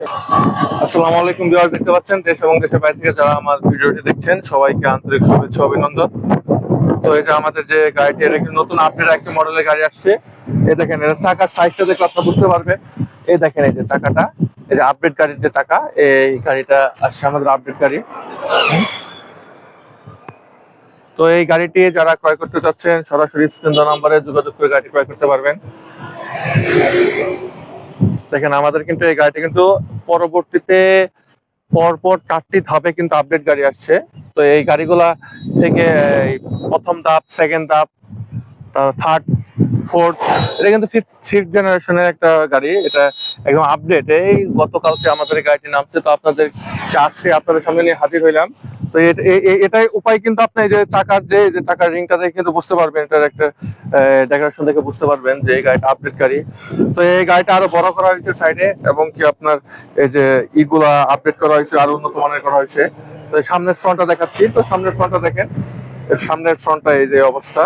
আসসালামু আলাইকুম ভিউয়ার্স, দেখতে পাচ্ছেন দেশ এবং দেশের বাইরে থেকে যারা আমার ভিডিওটি দেখছেন সবাইকে আন্তরিক শুভেচ্ছা অভিনন্দন। তো এই যে আমাদের যে গাড়িটি, এটা একটি নতুন আপডেট একটি মডেলের গাড়ি আসছে। এই দেখেন, এর চাকার সাইজটা দেখলে আপনারা বুঝতে পারবেন। এই দেখেন, এই যে চাকাটা, এই যে আপডেট গাড়ির যে চাকা, এই গাড়িটা আসছে আমাদের আপডেট গাড়ি। তো এই গাড়িটি যারা ক্রয় করতে চাচ্ছেন সরাসরি স্ক্রিন দেওয়া নম্বরে যোগাযোগ করে গাড়ি ক্রয় করতে পারবেন। দেখেন, আমাদের কিন্তু এই গাড়িটি কিন্তু পরবর্তীতে পরপর 4টি ধাপে কিন্তু আপডেট গাড়ি আসছে। তো এই গাড়িগুলা থেকে এই প্রথম ধাপ, সেকেন্ড ধাপ, থার্ড, ফোর্থ, এটা কিন্তু ফিফথ জেনারেশনের একটা গাড়ি। এটা একদম আপডেট। এই গতকালকে আমাদের এই গাড়িটি নামছে, তো আপনাদের আজকে আপনাদের সামনে নিয়ে হাজির হইলাম। তো এটাই উপায় কিন্তু আপনি এই যে চাকার রিংটা দেখে কিন্তু বুঝতে পারবেন, এটার একটা ডেকোরেশন দেখে বুঝতে পারবেন যে এই গাড়িটা আপডেট গাড়ি। তো এই গাড়িটা আরো বড় করা হয়েছে সাইডে, এবং কি আপনার এই যে ইগুলা আপডেট করা হয়েছে, আরো উন্নত মানের করা হয়েছে। তো সামনের ফ্রন্টটা দেখাচ্ছি। তো সামনের ফ্রন্টটা দেখেন, এর সামনের ফ্রন্টটা এই যে অবস্থা।